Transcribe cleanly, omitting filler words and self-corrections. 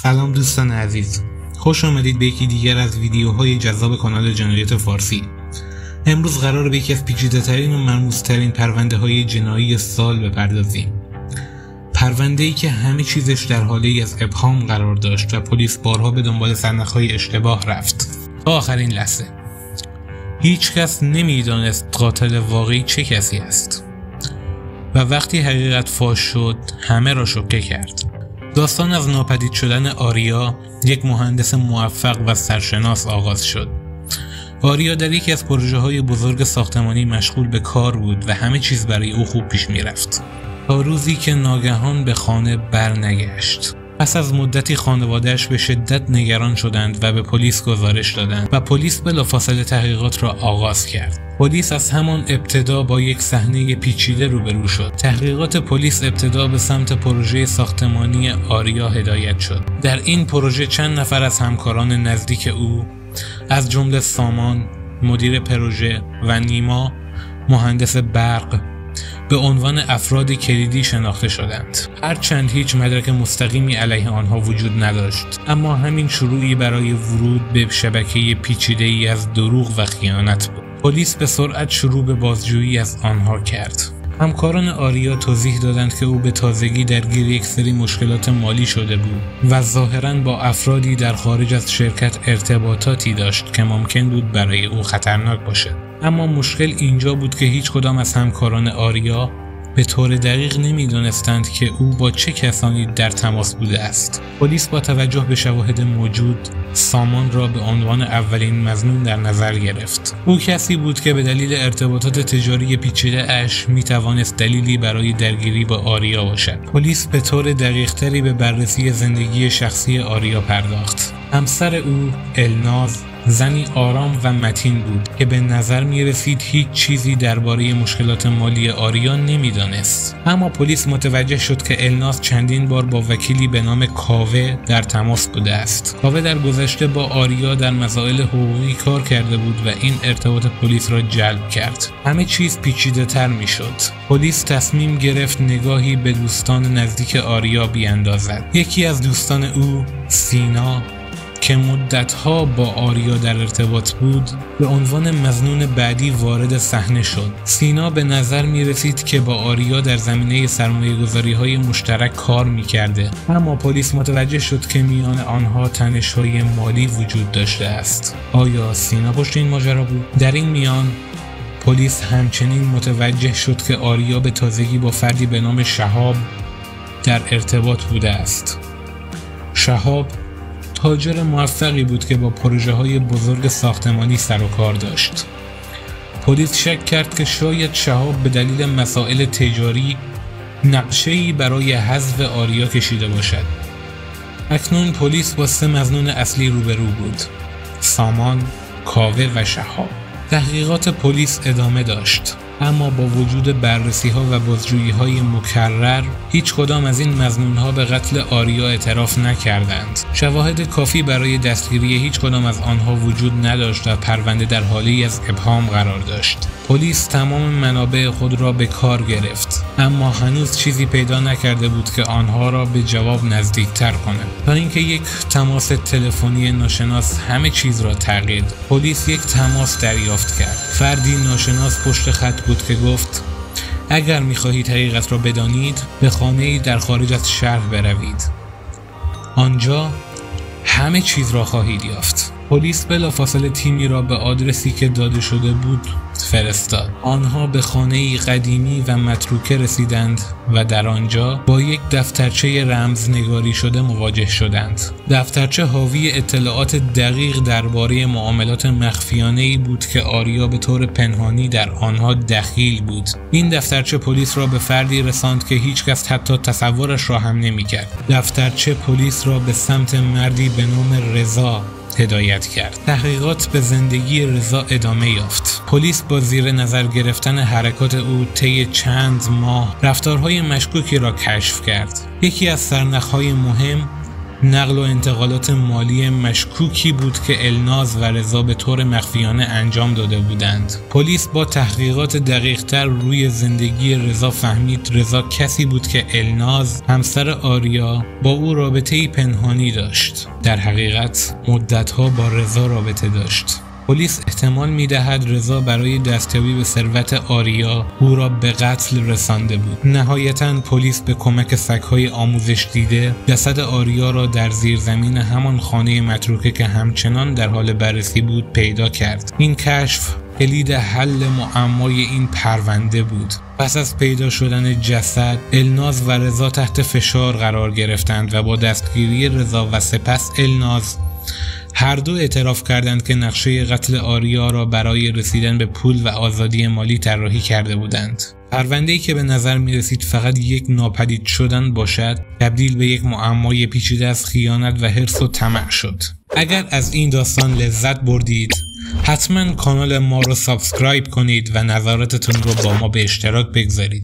سلام دوستان عزیز، خوش آمدید به یکی دیگر از ویدیوهای جذاب کانال جنایت فارسی. امروز قراره به یکی از پیچیده‌ترین و مرموزترین پرونده‌های جنایی سال بپردازیم. پرونده‌ای که همه چیزش در حالی از ابهام قرار داشت و پلیس بارها به دنبال سرنخ‌های اشتباه رفت تا آخرین لحظه. هیچ کس نمی‌دانست قاتل واقعی چه کسی است و وقتی حقیقت فاش شد همه را شوکه کرد. داستان از ناپدید شدن آریا، یک مهندس موفق و سرشناس آغاز شد. آریا در یکی از پروژه‌های بزرگ ساختمانی مشغول به کار بود و همه چیز برای او خوب پیش می‌رفت. تا روزی که ناگهان به خانه برنگشت. پس از مدتی خانواده‌اش به شدت نگران شدند و به پلیس گزارش دادند و پلیس بلافاصله تحقیقات را آغاز کرد. پلیس از همان ابتدا با یک صحنه پیچیده روبرو شد. تحقیقات پلیس ابتدا به سمت پروژه ساختمانی آریا هدایت شد. در این پروژه چند نفر از همکاران نزدیک او، از جمله سامان، مدیر پروژه و نیما، مهندس برق، به عنوان افراد کلیدی شناخته شدند. هرچند هیچ مدرک مستقیمی علیه آنها وجود نداشت، اما همین شروعی برای ورود به شبکه پیچیده‌ای از دروغ و خیانت بود. پلیس به سرعت شروع به بازجویی از آنها کرد. همکاران آریا توضیح دادند که او به تازگی درگیر یک سری مشکلات مالی شده بود و ظاهراً با افرادی در خارج از شرکت ارتباطاتی داشت که ممکن بود برای او خطرناک باشد. اما مشکل اینجا بود که هیچ کدام از همکاران آریا به طور دقیق نمی‌دانستند که او با چه کسانی در تماس بوده است. پلیس با توجه به شواهد موجود، سامان را به عنوان اولین مظنون در نظر گرفت. او کسی بود که به دلیل ارتباطات تجاری پیچیده اش می‌توانست دلیلی برای درگیری با آریا باشد. پلیس به طور دقیق‌تری به بررسی زندگی شخصی آریا پرداخت. همسر او، الناز، زنی آرام و متین بود که به نظر می رسید هیچ چیزی درباره مشکلات مالی آریا نمیدانست. اما پلیس متوجه شد که الناز چندین بار با وکیلی به نام کاوه در تماس بوده است. کاوه در گذشته با آریا در مسائل حقوقی کار کرده بود و این ارتباط پلیس را جلب کرد. همه چیز پیچیده تر می شد. پلیس تصمیم گرفت نگاهی به دوستان نزدیک آریا بیاندازد. یکی از دوستان او، سینا، که مدتها با آریا در ارتباط بود، به عنوان مظنون بعدی وارد صحنه شد. سینا به نظر می رسید که با آریا در زمینه سرمایه‌گذاری‌های مشترک کار می کرده، اما پلیس متوجه شد که میان آنها تنش‌های مالی وجود داشته است. آیا سینا پشت این ماجرا بود؟ در این میان پلیس همچنین متوجه شد که آریا به تازگی با فردی به نام شهاب در ارتباط بوده است. شهاب تاجر موفقی بود که با پروژه‌های بزرگ ساختمانی سر و کار داشت. پلیس شک کرد که شاید شهاب به دلیل مسائل تجاری نقشه‌ای برای حذف آریا کشیده باشد. اکنون پلیس با 3 مظنون اصلی روبرو بود: سامان، کاوه و شهاب. تحقیقات پلیس ادامه داشت، اما با وجود بررسی‌ها و بازجویی‌های مکرر، هیچ کدام از این مظنون‌ها به قتل آریا اعتراف نکردند. شواهد کافی برای دستگیری هیچ کدام از آنها وجود نداشت و پرونده در حالی از ابهام قرار داشت. پلیس تمام منابع خود را به کار گرفت، اما هنوز چیزی پیدا نکرده بود که آنها را به جواب نزدیکتر کند. تا اینکه یک تماس تلفنی ناشناس همه چیز را تغییر داد. پلیس یک تماس دریافت کرد. فردی ناشناس پشت خط بود که گفت: اگر می‌خواهید حقیقت را بدانید، به خانه‌ای در خارج از شهر بروید. آنجا همه چیز را خواهید یافت. پلیس بلافاصله تیمی را به آدرسی که داده شده بود فرستاد. آنها به خانه‌ای قدیمی و متروکه رسیدند و در آنجا با یک دفترچه رمزنگاری شده مواجه شدند. دفترچه حاوی اطلاعات دقیق درباره معاملات مخفیانه‌ای بود که آریا به طور پنهانی در آنها دخیل بود. این دفترچه پلیس را به فردی رساند که هیچ کس حتی تصورش را هم نمی‌کرد. دفترچه پلیس را به سمت مردی به نام رضا هدایت کرد. تحقیقات به زندگی رضا ادامه یافت. پلیس با زیر نظر گرفتن حرکات او طی چند ماه رفتارهای مشکوکی را کشف کرد. یکی از سرنخ‌های مهم نقل و انتقالات مالی مشکوکی بود که الناز و رضا به طور مخفیانه انجام داده بودند. پلیس با تحقیقات دقیق‌تر روی زندگی رضا فهمید رضا کسی بود که الناز همسر آریا با او رابطه‌ای پنهانی داشت. در حقیقت مدت‌ها با رضا رابطه داشت. پلیس احتمال می‌دهد رضا برای دستیابی به ثروت آریا او را به قتل رسانده بود. نهایتاً پلیس به کمک سگ‌های آموزش دیده جسد آریا را در زیرزمین همان خانه متروکه که همچنان در حال بررسی بود پیدا کرد. این کشف کلید حل معمای این پرونده بود. پس از پیدا شدن جسد، الناز و رضا تحت فشار قرار گرفتند و با دستگیری رضا و سپس الناز هر دو اعتراف کردند که نقشه قتل آریا را برای رسیدن به پول و آزادی مالی طراحی کرده بودند. پرونده‌ای که به نظر می رسید فقط یک ناپدید شدن باشد، تبدیل به یک معمای پیچیده از خیانت و حرص و طمع شد. اگر از این داستان لذت بردید، حتما کانال ما رو سابسکرایب کنید و نظراتتون رو با ما به اشتراک بگذارید.